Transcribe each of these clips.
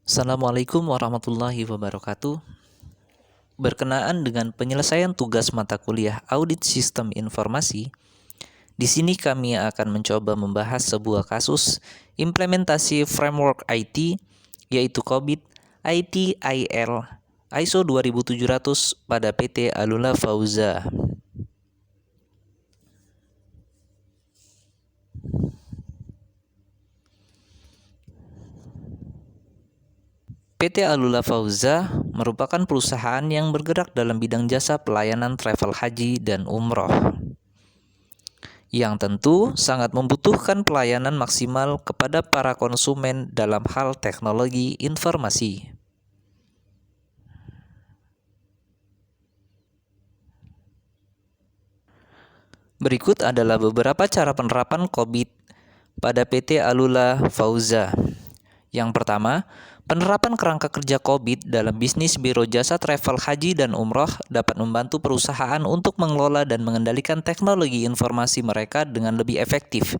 Assalamualaikum warahmatullahi wabarakatuh. Berkenaan dengan penyelesaian tugas mata kuliah Audit Sistem Informasi, di sini kami akan mencoba membahas sebuah kasus implementasi framework IT yaitu COBIT ITIL ISO 2700 pada PT Alula Fauza. PT Alula Fauza merupakan perusahaan yang bergerak dalam bidang jasa pelayanan travel haji dan umroh, yang tentu sangat membutuhkan pelayanan maksimal kepada para konsumen dalam hal teknologi informasi. Berikut adalah beberapa cara penerapan COBIT pada PT Alula Fauza. Yang pertama, penerapan kerangka kerja COBIT dalam bisnis biro jasa travel haji dan umroh dapat membantu perusahaan untuk mengelola dan mengendalikan teknologi informasi mereka dengan lebih efektif.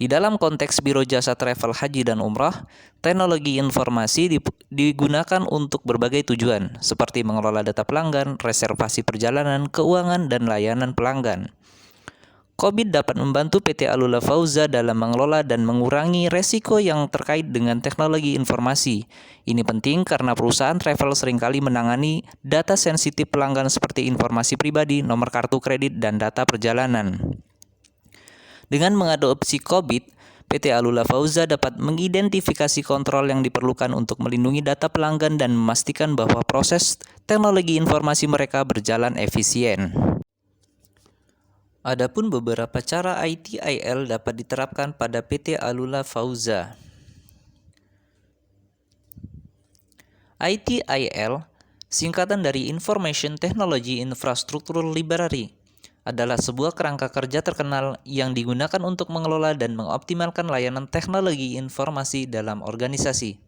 Di dalam konteks biro jasa travel haji dan umroh, teknologi informasi digunakan untuk berbagai tujuan, seperti mengelola data pelanggan, reservasi perjalanan, keuangan, dan layanan pelanggan. COBIT dapat membantu PT Alula Fauza dalam mengelola dan mengurangi resiko yang terkait dengan teknologi informasi. Ini penting karena perusahaan travel seringkali menangani data sensitif pelanggan seperti informasi pribadi, nomor kartu kredit, dan data perjalanan. Dengan mengadopsi COBIT, PT Alula Fauza dapat mengidentifikasi kontrol yang diperlukan untuk melindungi data pelanggan dan memastikan bahwa proses teknologi informasi mereka berjalan efisien. Adapun beberapa cara ITIL dapat diterapkan pada PT Alula Fauza. ITIL, singkatan dari Information Technology Infrastructure Library, adalah sebuah kerangka kerja terkenal yang digunakan untuk mengelola dan mengoptimalkan layanan teknologi informasi dalam organisasi.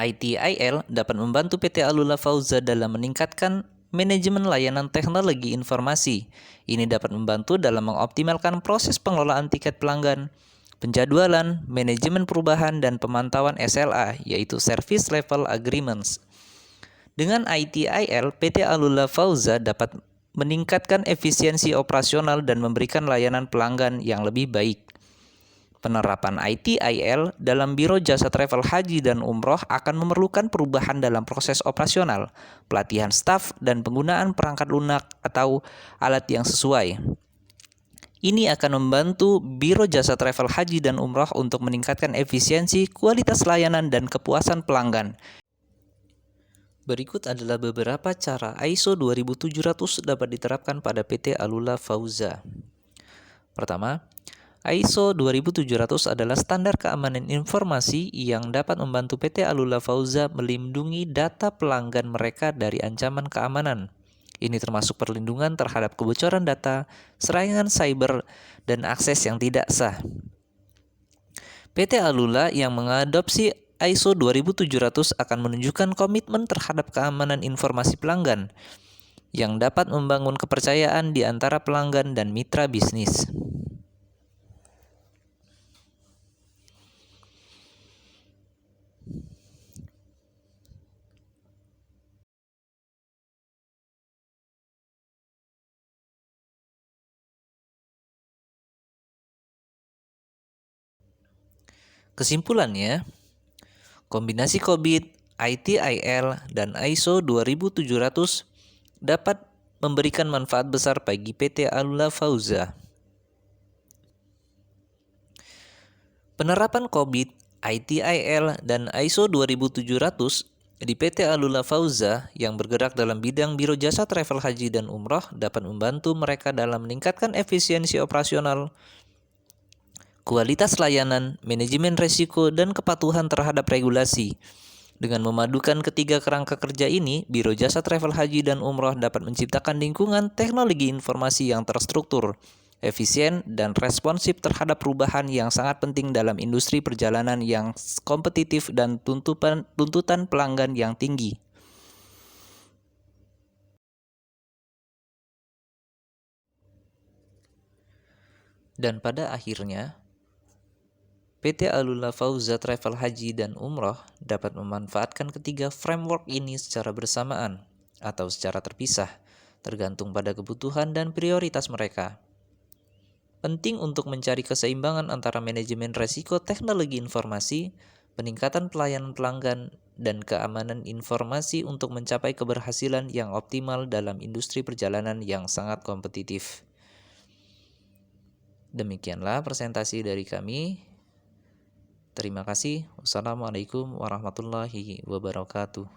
ITIL dapat membantu PT Alula Fauza dalam meningkatkan manajemen layanan teknologi informasi. Ini dapat membantu dalam mengoptimalkan proses pengelolaan tiket pelanggan, penjadwalan, manajemen perubahan, dan pemantauan SLA, yaitu Service Level Agreements. Dengan ITIL, PT Alula Fauza dapat meningkatkan efisiensi operasional dan memberikan layanan pelanggan yang lebih baik. Penerapan ITIL dalam biro jasa travel haji dan umroh akan memerlukan perubahan dalam proses operasional, pelatihan staf, dan penggunaan perangkat lunak atau alat yang sesuai. Ini akan membantu biro jasa travel haji dan umroh untuk meningkatkan efisiensi, kualitas layanan, dan kepuasan pelanggan. Berikut adalah beberapa cara ISO 2700 dapat diterapkan pada PT Alula Fauza. Pertama, ISO 2700 adalah standar keamanan informasi yang dapat membantu PT Alula Fauza melindungi data pelanggan mereka dari ancaman keamanan. Ini termasuk perlindungan terhadap kebocoran data, serangan cyber, dan akses yang tidak sah. PT Alula yang mengadopsi ISO 2700 akan menunjukkan komitmen terhadap keamanan informasi pelanggan yang dapat membangun kepercayaan di antara pelanggan dan mitra bisnis. Kesimpulannya, kombinasi COBIT, ITIL, dan ISO 2700 dapat memberikan manfaat besar bagi PT Alula Fauza. Penerapan COBIT, ITIL, dan ISO 2700 di PT Alula Fauza yang bergerak dalam bidang biro jasa travel haji dan umroh dapat membantu mereka dalam meningkatkan efisiensi operasional, kualitas layanan, manajemen risiko, dan kepatuhan terhadap regulasi. Dengan memadukan ketiga kerangka kerja ini, Biro Jasa Travel Haji dan Umroh dapat menciptakan lingkungan teknologi informasi yang terstruktur, efisien, dan responsif terhadap perubahan yang sangat penting dalam industri perjalanan yang kompetitif dan tuntutan pelanggan yang tinggi. Dan pada akhirnya, PT Alula Fauza Travel Haji dan Umroh dapat memanfaatkan ketiga framework ini secara bersamaan atau secara terpisah, tergantung pada kebutuhan dan prioritas mereka. Penting untuk mencari keseimbangan antara manajemen resiko teknologi informasi, peningkatan pelayanan pelanggan, dan keamanan informasi untuk mencapai keberhasilan yang optimal dalam industri perjalanan yang sangat kompetitif. Demikianlah presentasi dari kami. Terima kasih. Wassalamualaikum warahmatullahi wabarakatuh.